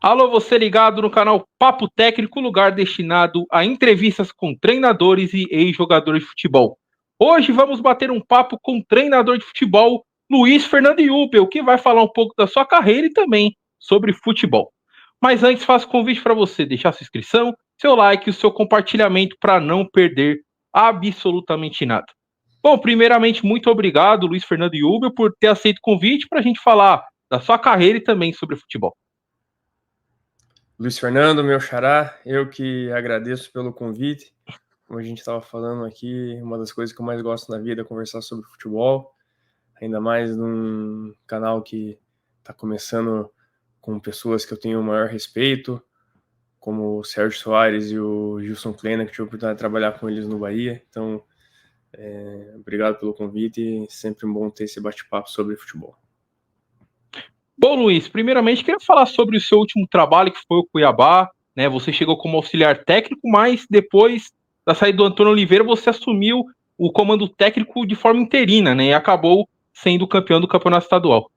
Alô, você ligado no canal Papo Técnico, lugar destinado a entrevistas com treinadores e ex-jogadores de futebol. Hoje vamos bater um papo com o treinador de futebol, Luiz Fernando Iubel, que vai falar um pouco da sua carreira e também sobre futebol. Mas antes, faço convite para você deixar sua inscrição, seu like e o seu compartilhamento para não perder absolutamente nada. Bom, primeiramente, muito obrigado, Luiz Fernando Iubel, por ter aceito o convite para a gente falar da sua carreira e também sobre futebol. Luiz Fernando, meu xará, eu que agradeço pelo convite. Como a gente estava falando aqui, uma das coisas que eu mais gosto na vida é conversar sobre futebol, ainda mais num canal que está começando com pessoas que eu tenho o maior respeito, como o Sérgio Soares e o Gilson Kleina, que tive a oportunidade de trabalhar com eles no Bahia. Então, obrigado pelo convite e sempre bom ter esse bate-papo sobre futebol. Bom, Luiz, primeiramente queria falar sobre o seu último trabalho, que foi o Cuiabá, né? Você chegou como auxiliar técnico, mas depois da saída do Antônio Oliveira, você assumiu o comando técnico de forma interina, né? E acabou sendo campeão do campeonato estadual.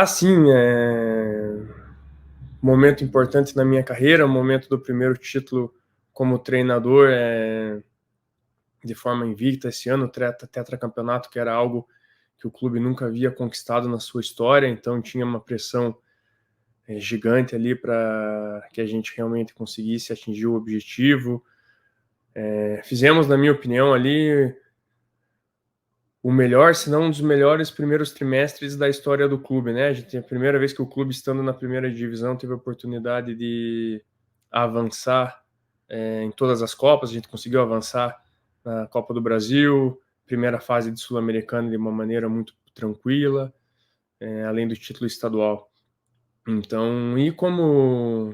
Sim, momento importante na minha carreira, o momento do primeiro título como treinador, de forma invicta esse ano, tetracampeonato, que era algo que o clube nunca havia conquistado na sua história, então tinha uma pressão gigante ali para que a gente realmente conseguisse atingir o objetivo. Fizemos, na minha opinião, ali o melhor, se não um dos melhores primeiros trimestres da história do clube, né? A gente, a primeira vez que o clube, estando na primeira divisão, teve a oportunidade de avançar em todas as Copas. A gente conseguiu avançar na Copa do Brasil, primeira fase de Sul-Americana de uma maneira muito tranquila, além do título estadual. Então, e como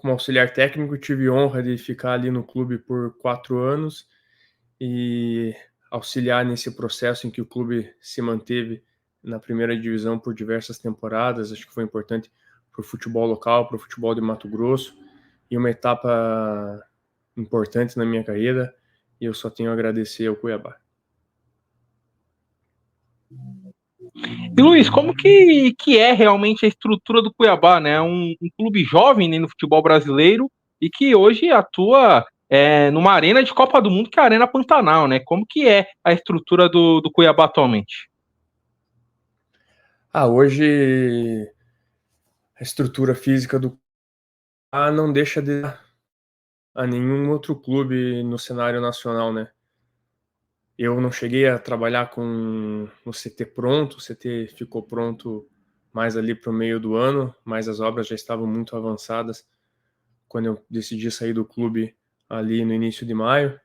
auxiliar técnico, tive honra de ficar ali no clube por 4 anos e auxiliar nesse processo em que o clube se manteve na primeira divisão por diversas temporadas. Acho que foi importante para o futebol local, para o futebol de Mato Grosso, e uma etapa importante na minha carreira, e eu só tenho a agradecer ao Cuiabá. E Luiz, como que é realmente a estrutura do Cuiabá, né? Um clube jovem, né, no futebol brasileiro e que hoje atua numa arena de Copa do Mundo, que é a Arena Pantanal, né? Como que é a estrutura do Cuiabá atualmente? Hoje a estrutura física do Cuiabá não deixa de a nenhum outro clube no cenário nacional, né? Eu não cheguei a trabalhar com o CT pronto, o CT ficou pronto mais ali para o meio do ano, mas as obras já estavam muito avançadas quando eu decidi sair do clube ali no início de maio.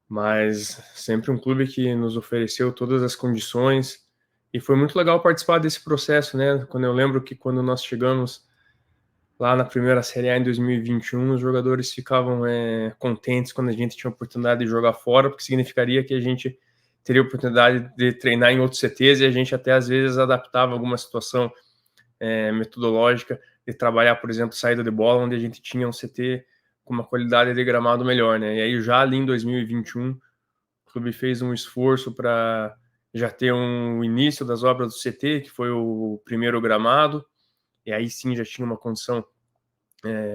Mas sempre um clube que nos ofereceu todas as condições, e foi muito legal participar desse processo, né? Quando eu lembro que quando nós chegamos lá na primeira Série A em 2021, os jogadores ficavam contentes quando a gente tinha a oportunidade de jogar fora, porque significaria que a gente teria a oportunidade de treinar em outros CTs, e a gente até às vezes adaptava alguma situação metodológica de trabalhar, por exemplo, saída de bola, onde a gente tinha um CT com uma qualidade de gramado melhor, né? E aí já ali em 2021, o clube fez um esforço para já ter um início das obras do CT, que foi o primeiro gramado, e aí sim já tinha uma condição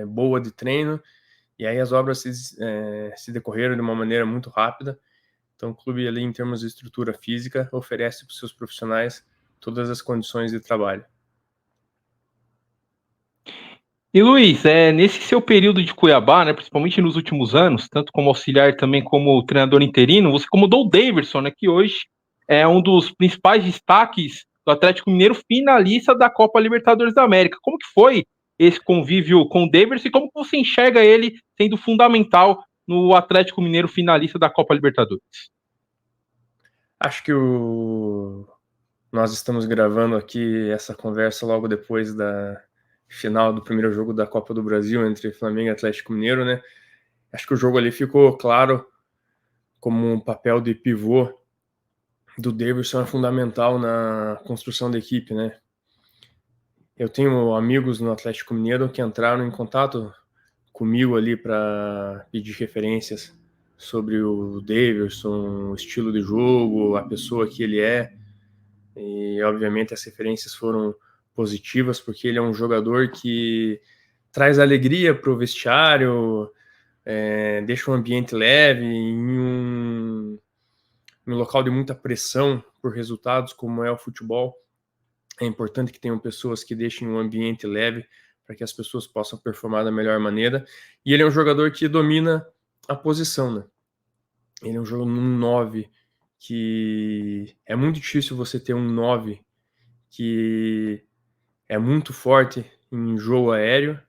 boa de treino, e aí as obras se decorreram de uma maneira muito rápida. Então o clube ali, em termos de estrutura física, oferece para os seus profissionais todas as condições de trabalho. E Luiz, nesse seu período de Cuiabá, né, principalmente nos últimos anos, tanto como auxiliar e também como treinador interino, você comandou o Daverson, né, que hoje é um dos principais destaques do Atlético Mineiro, finalista da Copa Libertadores da América. Como que foi esse convívio com o Daverson e como que você enxerga ele sendo fundamental no Atlético Mineiro finalista da Copa Libertadores? Acho que nós estamos gravando aqui essa conversa logo depois da final do primeiro jogo da Copa do Brasil entre Flamengo e Atlético Mineiro, né? Acho que o jogo ali ficou claro como um papel de pivô do Davidson é fundamental na construção da equipe, né? Eu tenho amigos no Atlético Mineiro que entraram em contato comigo ali para pedir referências sobre o Davidson, o estilo de jogo, a pessoa que ele é. E obviamente as referências foram positivas, porque ele é um jogador que traz alegria para o vestiário, deixa um ambiente leve em um local de muita pressão por resultados, como é o futebol. É importante que tenham pessoas que deixem um ambiente leve para que as pessoas possam performar da melhor maneira. E ele é um jogador que domina a posição, né? Ele é um jogador num 9, que é muito difícil você ter um 9 que é muito forte em jogo aéreo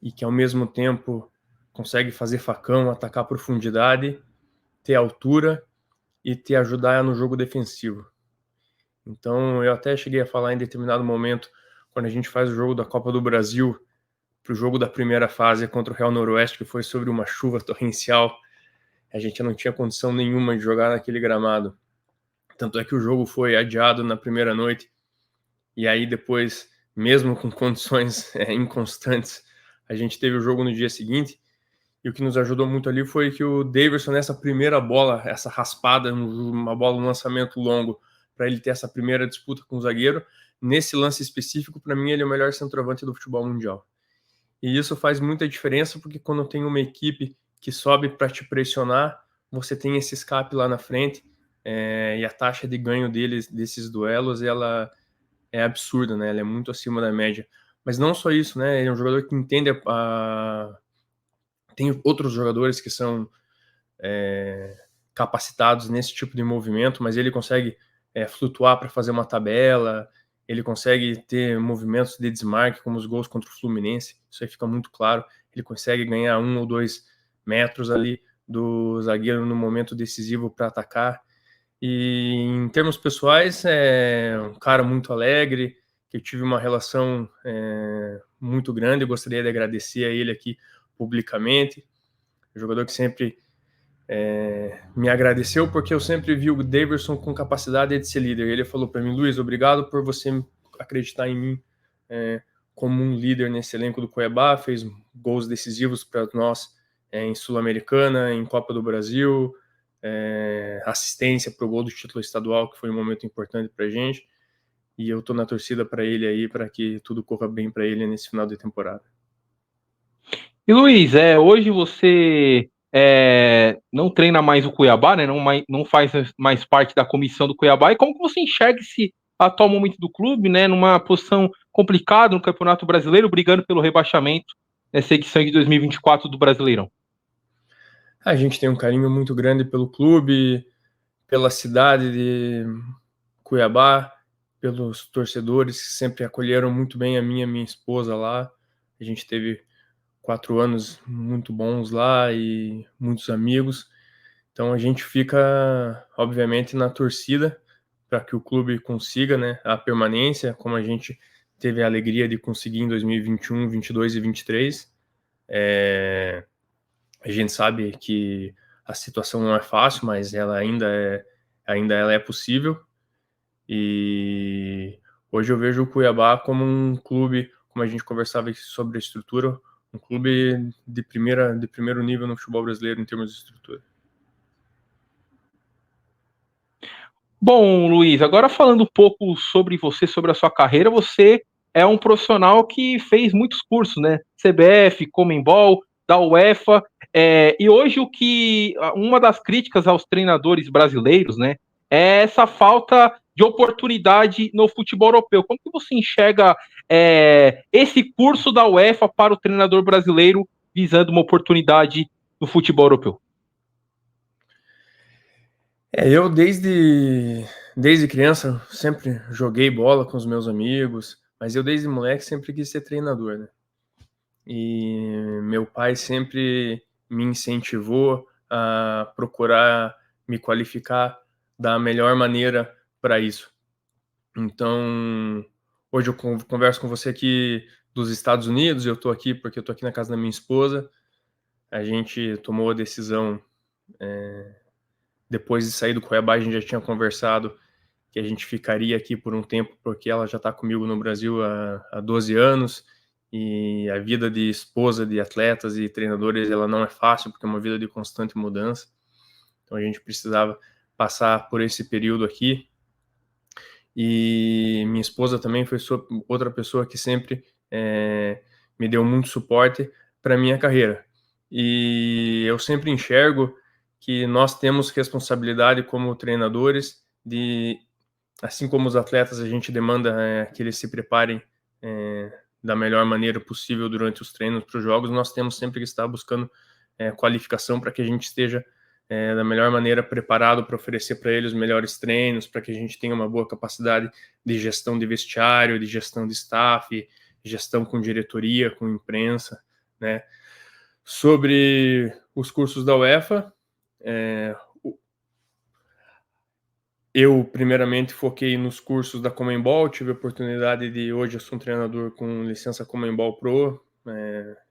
e que ao mesmo tempo consegue fazer facão, atacar a profundidade, ter altura e te ajudar no jogo defensivo. Então eu até cheguei a falar em determinado momento, quando a gente faz o jogo da Copa do Brasil, para o jogo da primeira fase contra o Real Noroeste, que foi sobre uma chuva torrencial, a gente não tinha condição nenhuma de jogar naquele gramado. Tanto é que o jogo foi adiado na primeira noite, e aí depois, mesmo com condições inconstantes, a gente teve o jogo no dia seguinte, e o que nos ajudou muito ali foi que o Daverson, nessa primeira bola, essa raspada, uma bola, um lançamento longo, para ele ter essa primeira disputa com o zagueiro, nesse lance específico, para mim, ele é o melhor centroavante do futebol mundial. E isso faz muita diferença, porque quando tem uma equipe que sobe para te pressionar, você tem esse escape lá na frente, e a taxa de ganho desses duelos, ela é absurda, né? Ela é muito acima da média. Mas não só isso, né? Ele é um jogador que entende Tem outros jogadores que são capacitados nesse tipo de movimento, mas ele consegue flutuar para fazer uma tabela, ele consegue ter movimentos de desmarque, como os gols contra o Fluminense, isso aí fica muito claro. Ele consegue ganhar 1 ou 2 metros ali do zagueiro no momento decisivo para atacar. E em termos pessoais, é um cara muito alegre, que eu tive uma relação muito grande, eu gostaria de agradecer a ele aqui publicamente. Um jogador que sempre me agradeceu, porque eu sempre vi o Daverson com capacidade de ser líder. Ele falou para mim: Luiz, obrigado por você acreditar em mim como um líder nesse elenco do Cuiabá, fez gols decisivos para nós em Sul-Americana, em Copa do Brasil, assistência para o gol do título estadual, que foi um momento importante para a gente, e eu estou na torcida para ele aí, para que tudo corra bem para ele nesse final de temporada. E Luiz, hoje você não treina mais o Cuiabá, né? Não faz mais parte da comissão do Cuiabá. E como que você enxerga esse atual momento do clube, né? Numa posição complicada no Campeonato Brasileiro, brigando pelo rebaixamento nessa edição de 2024 do Brasileirão? A gente tem um carinho muito grande pelo clube, pela cidade de Cuiabá, pelos torcedores que sempre acolheram muito bem a minha esposa lá. A gente teve 4 anos muito bons lá e muitos amigos. Então a gente fica, obviamente, na torcida para que o clube consiga, né, a permanência, como a gente teve a alegria de conseguir em 2021, 22 e 23. A gente sabe que a situação não é fácil, mas ela ainda ela é possível. E hoje eu vejo o Cuiabá como um clube, como a gente conversava sobre a estrutura, um clube de primeiro nível no futebol brasileiro em termos de estrutura. Bom, Luiz, agora falando um pouco sobre você, sobre a sua carreira, você é um profissional que fez muitos cursos, né? CBF, Conmebol, da UEFA, e hoje uma das críticas aos treinadores brasileiros, né, é essa falta de oportunidade no futebol europeu. Como que você enxerga esse curso da UEFA para o treinador brasileiro visando uma oportunidade no futebol europeu? Eu desde criança sempre joguei bola com os meus amigos, mas eu desde moleque sempre quis ser treinador, né? E meu pai sempre me incentivou a procurar me qualificar da melhor maneira para isso. Então, hoje eu converso com você aqui dos Estados Unidos, eu estou aqui porque eu estou aqui na casa da minha esposa. A gente tomou a decisão, depois de sair do Cuiabá, a gente já tinha conversado que a gente ficaria aqui por um tempo, porque ela já está comigo no Brasil há 12 anos, e a vida de esposa de atletas e treinadores, ela não é fácil, porque é uma vida de constante mudança. Então a gente precisava passar por esse período aqui. e minha esposa também foi outra pessoa que sempre me deu muito suporte para minha carreira. E eu sempre enxergo que nós temos responsabilidade como treinadores de, assim como os atletas, a gente demanda que eles se preparem da melhor maneira possível durante os treinos para os jogos. Nós temos sempre que estar buscando qualificação para que a gente esteja da melhor maneira preparado para oferecer para eles os melhores treinos, para que a gente tenha uma boa capacidade de gestão de vestiário, de gestão de staff, gestão com diretoria, com imprensa, né? Sobre os cursos da UEFA, eu primeiramente foquei nos cursos da Conmebol, tive a oportunidade de, hoje eu sou um treinador com licença Conmebol Pro,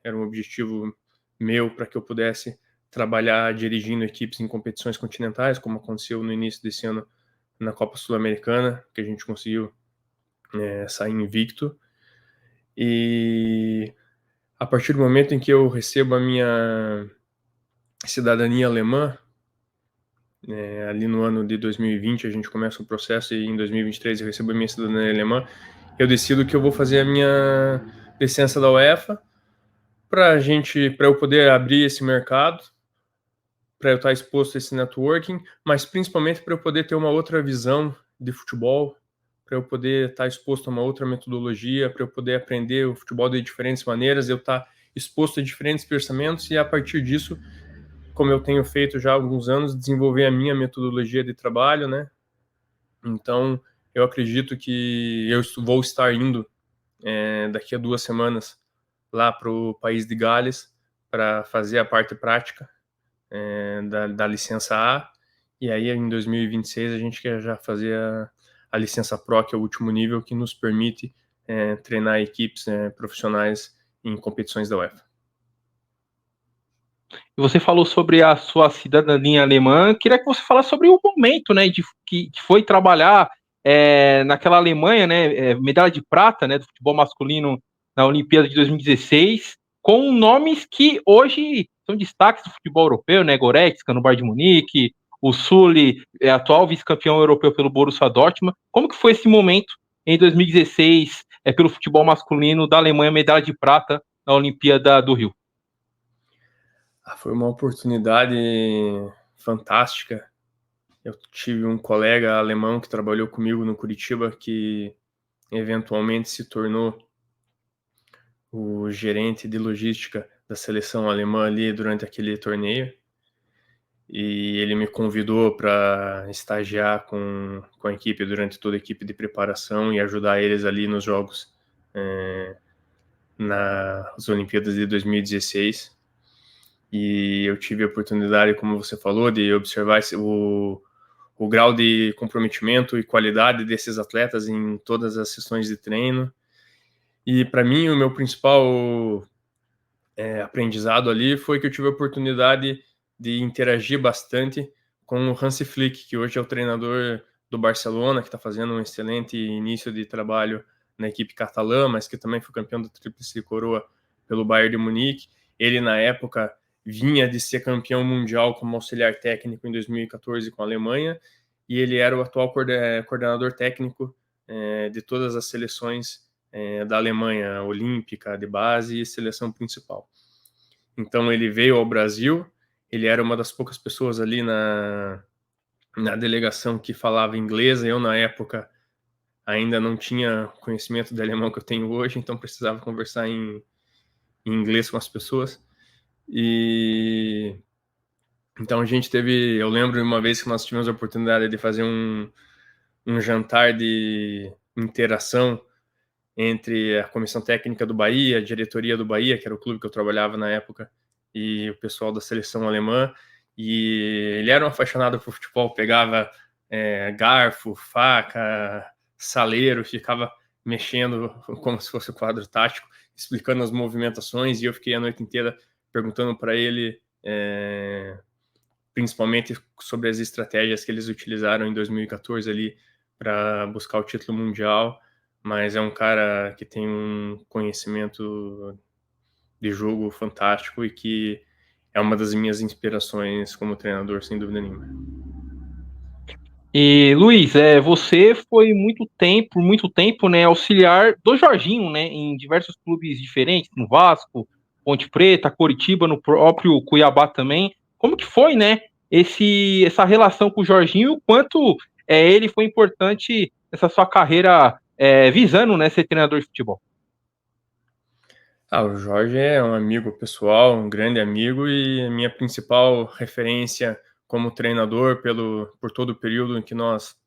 era um objetivo meu para que eu pudesse trabalhar dirigindo equipes em competições continentais, como aconteceu no início desse ano na Copa Sul-Americana, que a gente conseguiu sair invicto. E a partir do momento em que eu recebo a minha cidadania alemã, ali no ano de 2020 a gente começa o processo e em 2023 eu recebo a minha cidadania alemã, eu decido que eu vou fazer a minha licença da UEFA para eu poder abrir esse mercado, para eu estar exposto a esse networking, mas principalmente para eu poder ter uma outra visão de futebol, para eu poder estar exposto a uma outra metodologia, para eu poder aprender o futebol de diferentes maneiras, eu estar exposto a diferentes pensamentos e a partir disso, como eu tenho feito já há alguns anos, desenvolver a minha metodologia de trabalho, né? Então, eu acredito que eu vou estar indo daqui a 2 semanas lá para o país de Gales para fazer a parte prática da licença A, e aí em 2026 a gente quer já fazer a licença Pro, que é o último nível, que nos permite treinar equipes profissionais em competições da UEFA. Você falou sobre a sua cidadania alemã. Queria que você falasse sobre o momento, né, que foi trabalhar naquela Alemanha, né, medalha de prata, né, do futebol masculino na Olimpíada de 2016, com nomes que hoje são destaques do futebol europeu, né, Goretzka no Bayern de Munique, o Sully, atual vice-campeão europeu pelo Borussia Dortmund. Como que foi esse momento em 2016 pelo futebol masculino da Alemanha, medalha de prata na Olimpíada do Rio? Foi uma oportunidade fantástica. Eu tive um colega alemão que trabalhou comigo no Curitiba, que eventualmente se tornou o gerente de logística da seleção alemã ali durante aquele torneio. E ele me convidou para estagiar com a equipe durante toda a equipe de preparação e ajudar eles ali nos jogos nas Olimpíadas de 2016. E eu tive a oportunidade, como você falou, de observar o grau de comprometimento e qualidade desses atletas em todas as sessões de treino. E para mim, o meu principal aprendizado ali foi que eu tive a oportunidade de interagir bastante com o Hansi Flick, que hoje é o treinador do Barcelona, que está fazendo um excelente início de trabalho na equipe catalã, mas que também foi campeão da Tríplice Coroa pelo Bayern de Munique. Ele, na época, vinha de ser campeão mundial como auxiliar técnico em 2014 com a Alemanha, e ele era o atual coordenador técnico de todas as seleções da Alemanha, olímpica, de base e seleção principal. Então ele veio ao Brasil, ele era uma das poucas pessoas ali na delegação que falava inglês. Eu, na época, ainda não tinha conhecimento de alemão que eu tenho hoje, então precisava conversar em inglês com as pessoas. E então a gente teve, eu lembro uma vez que nós tivemos a oportunidade de fazer um jantar de interação entre a comissão técnica do Bahia, a diretoria do Bahia, que era o clube que eu trabalhava na época, e o pessoal da seleção alemã. E ele era um apaixonado por futebol, pegava garfo, faca, saleiro, ficava mexendo como se fosse o quadro tático, explicando as movimentações, e eu fiquei a noite inteira perguntando para ele principalmente sobre as estratégias que eles utilizaram em 2014 ali para buscar o título mundial. Mas é um cara que tem um conhecimento de jogo fantástico e que é uma das minhas inspirações como treinador, sem dúvida nenhuma. E Luiz, você foi por muito tempo, né, auxiliar do Jorginho, né, em diversos clubes diferentes, no Vasco, Ponte Preta, Coritiba, no próprio Cuiabá também. Como que foi, né, essa relação com o Jorginho e o quanto ele foi importante nessa sua carreira visando, né, ser treinador de futebol? O Jorge é um amigo pessoal, um grande amigo e a minha principal referência como treinador por todo o período em que nós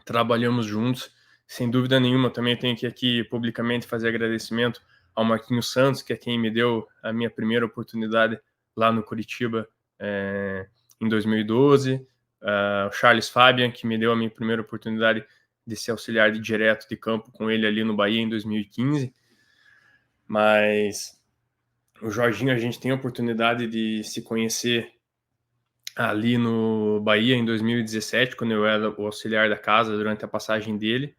trabalhamos juntos. Sem dúvida nenhuma, também tenho que aqui publicamente fazer agradecimento ao Marquinhos Santos, que é quem me deu a minha primeira oportunidade lá no Curitiba em 2012, o Charles Fabian, que me deu a minha primeira oportunidade de ser auxiliar de direto de campo com ele ali no Bahia em 2015, mas o Jorginho, a gente tem a oportunidade de se conhecer ali no Bahia em 2017, quando eu era o auxiliar da casa durante a passagem dele.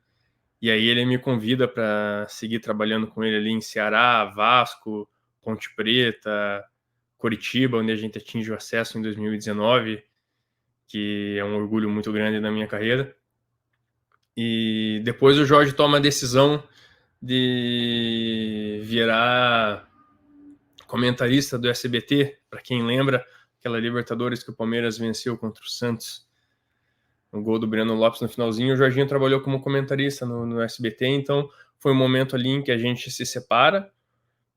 E aí ele me convida para seguir trabalhando com ele ali em Ceará, Vasco, Ponte Preta, Coritiba, onde a gente atinge o acesso em 2019, que é um orgulho muito grande na minha carreira. E depois o Jorge toma a decisão de virar comentarista do SBT, para quem lembra, aquela Libertadores que o Palmeiras venceu contra o Santos, o gol do Breno Lopes no finalzinho. O Jorginho trabalhou como comentarista no SBT, então foi um momento ali em que a gente se separa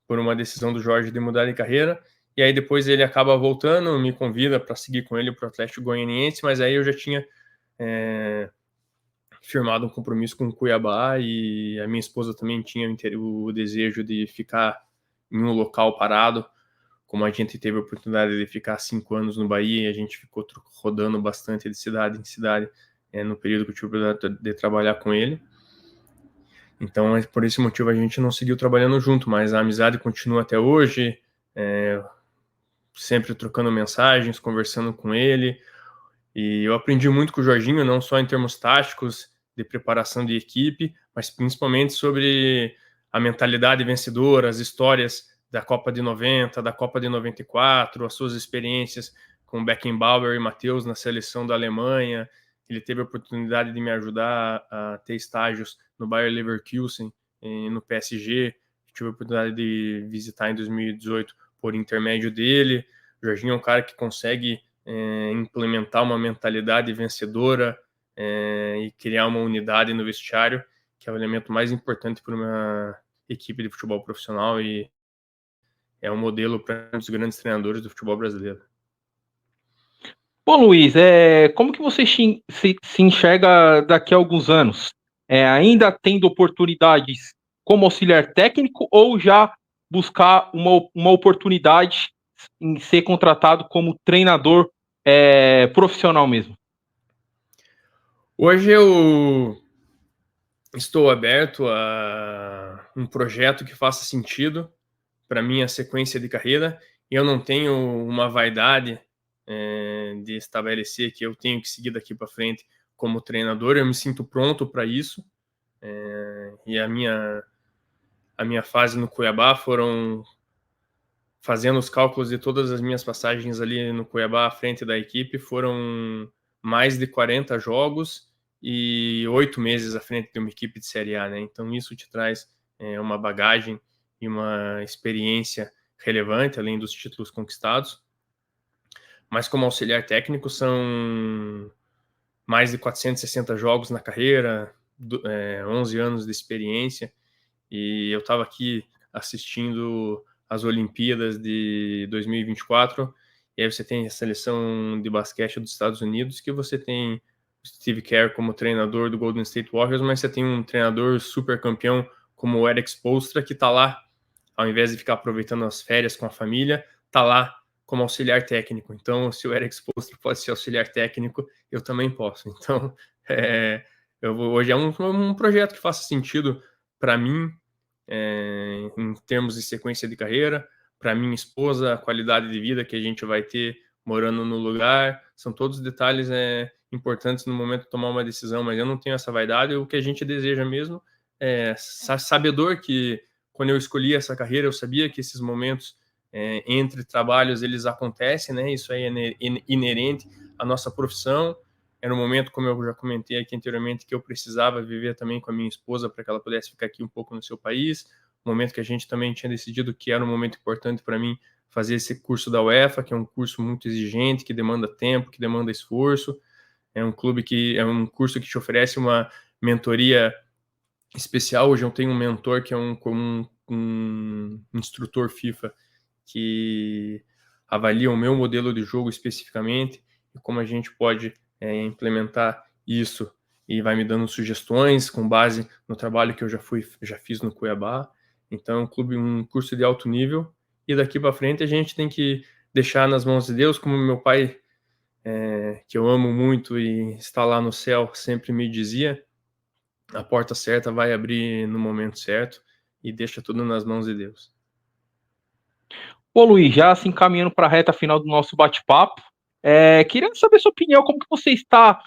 por uma decisão do Jorge de mudar de carreira, e aí depois ele acaba voltando, me convida para seguir com ele para o Atlético Goianiense, mas aí eu já tinha firmado um compromisso com o Cuiabá e a minha esposa também tinha o desejo de ficar em um local parado, como a gente teve a oportunidade de ficar 5 anos no Bahia e a gente ficou rodando bastante de cidade em cidade no período que eu tive a oportunidade de trabalhar com ele. Então, por esse motivo, a gente não seguiu trabalhando junto, mas a amizade continua até hoje, sempre trocando mensagens, conversando com ele. E eu aprendi muito com o Jorginho, não só em termos táticos, de preparação de equipe, mas principalmente sobre a mentalidade vencedora, as histórias da Copa de 90, da Copa de 94, as suas experiências com Beckenbauer e Matheus na seleção da Alemanha. Ele teve a oportunidade de me ajudar a ter estágios no Bayer Leverkusen, no PSG. Tive a oportunidade de visitar em 2018 por intermédio dele. O Jorginho é um cara que consegue implementar uma mentalidade vencedora e criar uma unidade no vestiário, que é o elemento mais importante para uma equipe de futebol profissional e é um modelo para um dos grandes treinadores do futebol brasileiro. Bom, Luiz, como que você se enxerga daqui a alguns anos? Ainda tendo oportunidades como auxiliar técnico ou já buscar uma oportunidade em ser contratado como treinador profissional mesmo? Hoje eu estou aberto a um projeto que faça sentido para minha sequência de carreira e eu não tenho uma vaidade de estabelecer que eu tenho que seguir daqui para frente como treinador. Eu me sinto pronto para isso e a minha fase no Cuiabá foram fazendo os cálculos de todas as minhas passagens ali no Cuiabá à frente da equipe, foram mais de 40 jogos e 8 meses à frente de uma equipe de Série A, né? Então isso te traz uma bagagem e uma experiência relevante, além dos títulos conquistados. Mas como auxiliar técnico são mais de 460 jogos na carreira, 11 anos de experiência, e eu estava aqui assistindo as Olimpíadas de 2024, e aí você tem a seleção de basquete dos Estados Unidos, que você tem o Steve Kerr como treinador do Golden State Warriors, mas você tem um treinador super campeão como o Erik Spoelstra, que está lá, ao invés de ficar aproveitando as férias com a família, está lá como auxiliar técnico. Então, se o Erik Spoelstra pode ser auxiliar técnico, eu também posso. Então, hoje é um projeto que faça sentido para mim, em termos de sequência de carreira, para minha esposa, a qualidade de vida que a gente vai ter morando no lugar, são todos detalhes importantes no momento de tomar uma decisão, mas eu não tenho essa vaidade. O que a gente deseja mesmo é sabedor que quando eu escolhi essa carreira, eu sabia que esses momentos entre trabalhos eles acontecem, né? Isso aí é inerente à nossa profissão, era um momento, como eu já comentei aqui anteriormente, que eu precisava viver também com a minha esposa para que ela pudesse ficar aqui um pouco no seu país. Um momento que a gente também tinha decidido que era um momento importante para mim fazer esse curso da UEFA, que é um curso muito exigente, que demanda tempo, que demanda esforço. É um curso que te oferece uma mentoria especial. Hoje eu tenho um mentor que é um instrutor FIFA que avalia o meu modelo de jogo especificamente e como a gente pode implementar isso, e vai me dando sugestões com base no trabalho que eu já fiz no Cuiabá. Então, um curso de alto nível, e daqui para frente a gente tem que deixar nas mãos de Deus, como meu pai, que eu amo muito e está lá no céu, sempre me dizia: a porta certa vai abrir no momento certo, e deixa tudo nas mãos de Deus. Ô Luiz, já se encaminhando para a reta final do nosso bate-papo, queria saber sua opinião, como que você está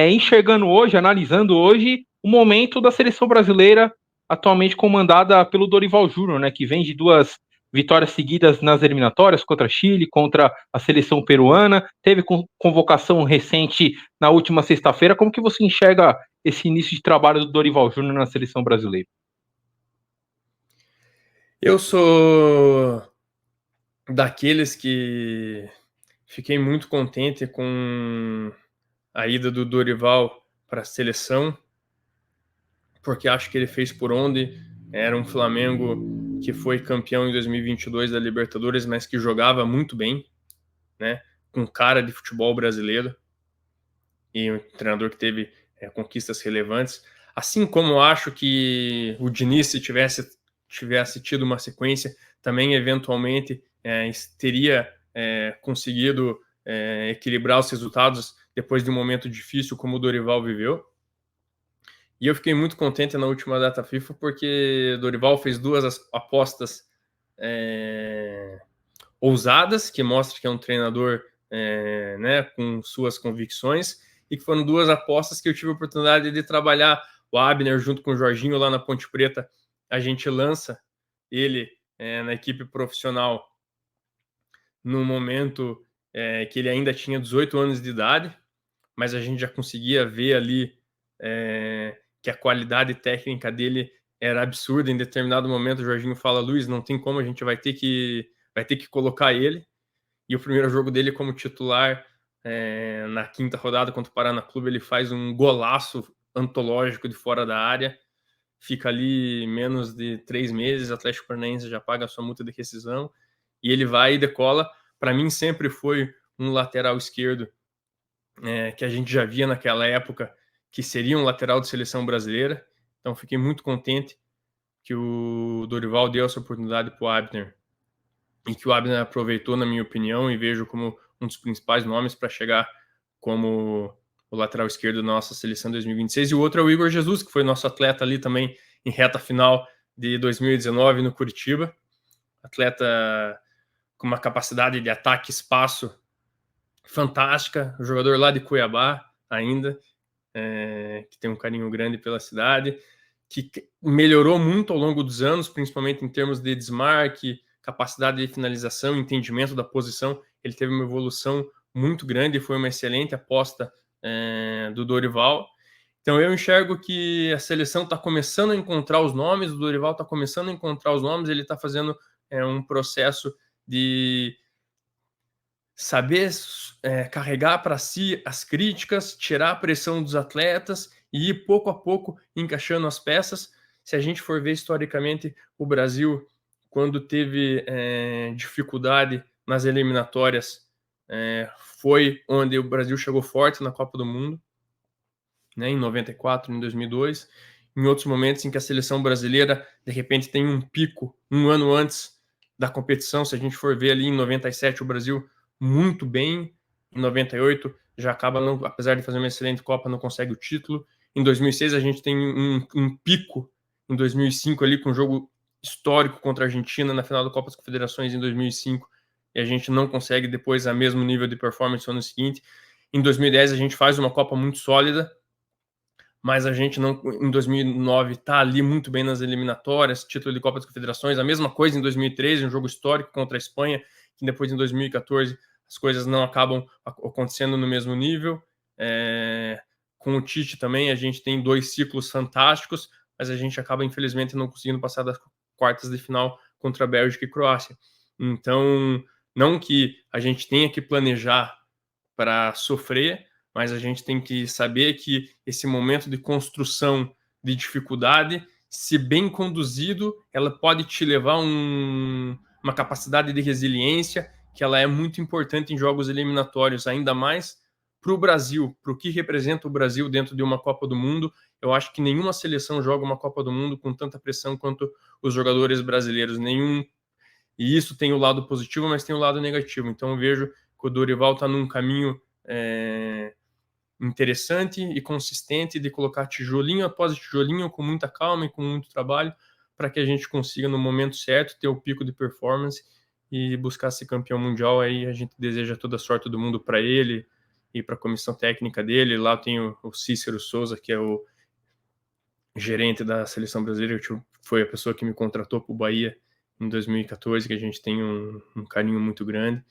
enxergando hoje, analisando hoje, o momento da seleção brasileira atualmente comandada pelo Dorival Júnior, né, que vem de 2 vitórias seguidas nas eliminatórias, contra Chile, contra a seleção peruana, teve convocação recente na última sexta-feira. Como que você enxerga esse início de trabalho do Dorival Júnior na seleção brasileira? Eu sou daqueles que fiquei muito contente com a ida do Dorival para a seleção, porque acho que ele fez por onde. Era um Flamengo que foi campeão em 2022 da Libertadores, mas que jogava muito bem, né? Com cara de futebol brasileiro, e um treinador que teve conquistas relevantes. Assim como acho que o Diniz, se tivesse tido uma sequência, também eventualmente teria conseguido equilibrar os resultados depois de um momento difícil como o Dorival viveu. E eu fiquei muito contente na última data FIFA porque Dorival fez 2 apostas ousadas, que mostra que é um treinador né, com suas convicções, e que foram 2 apostas que eu tive a oportunidade de trabalhar. O Abner junto com o Jorginho lá na Ponte Preta, a gente lança ele na equipe profissional no momento que ele ainda tinha 18 anos de idade, mas a gente já conseguia ver ali que a qualidade técnica dele era absurda. Em determinado momento o Jorginho fala: Luiz, não tem como, a gente vai ter que colocar ele. E o primeiro jogo dele como titular, na 5ª rodada contra o Paraná Clube, ele faz um golaço antológico de fora da área. Fica ali menos de 3 meses, o Atlético Paranaense já paga a sua multa de rescisão, e ele vai e decola. Para mim sempre foi um lateral esquerdo que a gente já via naquela época que seria um lateral de seleção brasileira. Então fiquei muito contente que o Dorival deu essa oportunidade para o Abner, e que o Abner aproveitou, na minha opinião, e vejo como um dos principais nomes para chegar como o lateral esquerdo da nossa seleção 2026. E o outro é o Igor Jesus, que foi nosso atleta ali também em reta final de 2019 no Curitiba. Atleta com uma capacidade de ataque e espaço fantástica, jogador lá de Cuiabá ainda, que tem um carinho grande pela cidade, que melhorou muito ao longo dos anos, principalmente em termos de desmarque, capacidade de finalização, entendimento da posição. Ele teve uma evolução muito grande e foi uma excelente aposta do Dorival. Então eu enxergo que a seleção está começando a encontrar os nomes, o Dorival está começando a encontrar os nomes, ele está fazendo um processo de saber carregar para si as críticas, tirar a pressão dos atletas e ir pouco a pouco encaixando as peças. Se a gente for ver historicamente, o Brasil, quando teve dificuldade nas eliminatórias, foi onde o Brasil chegou forte na Copa do Mundo, né, em 94, em 2002. Em outros momentos em que a seleção brasileira, de repente, tem um pico um ano antes da competição. Se a gente for ver ali em 97, o Brasil muito bem. Em 98 já acaba, não, apesar de fazer uma excelente Copa, não consegue o título. Em 2006 a gente tem um pico em 2005 ali com um jogo histórico contra a Argentina na final da Copa das Confederações em 2005, e a gente não consegue depois a mesmo nível de performance no ano seguinte. Em 2010 a gente faz uma Copa muito sólida, mas a gente não, em 2009 está ali muito bem nas eliminatórias, título de Copa das Confederações. A mesma coisa em 2013, um jogo histórico contra a Espanha, que depois em 2014 as coisas não acabam acontecendo no mesmo nível. Com o Tite também, a gente tem 2 ciclos fantásticos, mas a gente acaba, infelizmente, não conseguindo passar das quartas de final contra a Bélgica e Croácia. Então, não que a gente tenha que planejar para sofrer, mas a gente tem que saber que esse momento de construção de dificuldade, se bem conduzido, ela pode te levar uma capacidade de resiliência que ela é muito importante em jogos eliminatórios, ainda mais para o Brasil, para o que representa o Brasil dentro de uma Copa do Mundo. Eu acho que nenhuma seleção joga uma Copa do Mundo com tanta pressão quanto os jogadores brasileiros, nenhum. E isso tem o lado positivo, mas tem o lado negativo. Então eu vejo que o Dorival está num caminho interessante e consistente de colocar tijolinho após tijolinho, com muita calma e com muito trabalho, para que a gente consiga, no momento certo, ter o pico de performance e buscar ser campeão mundial. Aí a gente deseja toda a sorte do mundo para ele e para a comissão técnica dele. Lá tem o Cícero Souza, que é o gerente da seleção brasileira, que foi a pessoa que me contratou para o Bahia em 2014, que a gente tem um carinho muito grande,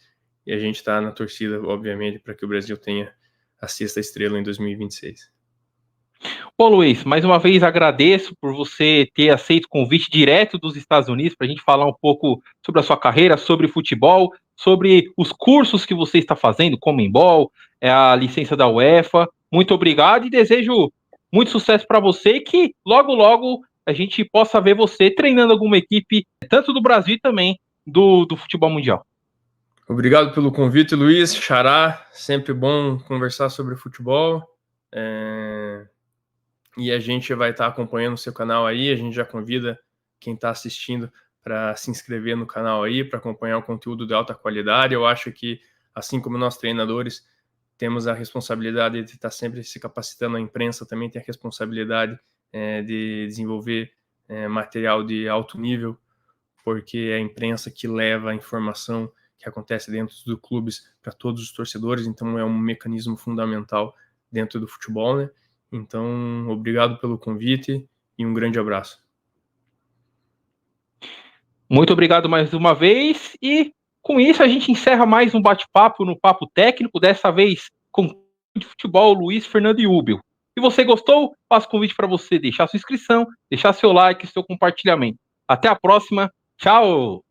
e a gente está na torcida, obviamente, para que o Brasil tenha a 6ª estrela em 2026. Bom, Luiz, mais uma vez agradeço por você ter aceito o convite direto dos Estados Unidos para a gente falar um pouco sobre a sua carreira, sobre futebol, sobre os cursos que você está fazendo, Conmebol, a licença da UEFA. Muito obrigado e desejo muito sucesso para você e que logo, logo a gente possa ver você treinando alguma equipe, tanto do Brasil e também do futebol mundial. Obrigado pelo convite, Luiz. Xará, sempre bom conversar sobre futebol. E a gente vai estar acompanhando o seu canal aí. A gente já convida quem está assistindo para se inscrever no canal aí, para acompanhar o conteúdo de alta qualidade. Eu acho que, assim como nós treinadores temos a responsabilidade de estar sempre se capacitando, a imprensa também tem a responsabilidade de desenvolver material de alto nível, porque é a imprensa que leva a informação que acontece dentro dos clubes para todos os torcedores. Então é um mecanismo fundamental dentro do futebol, né? Então, obrigado pelo convite e um grande abraço. Muito obrigado mais uma vez e com isso a gente encerra mais um bate-papo no Papo Técnico, dessa vez com o de futebol Luiz Fernando Iúbel. Se você gostou, faço convite para você deixar sua inscrição, deixar seu like, seu compartilhamento. Até a próxima. Tchau!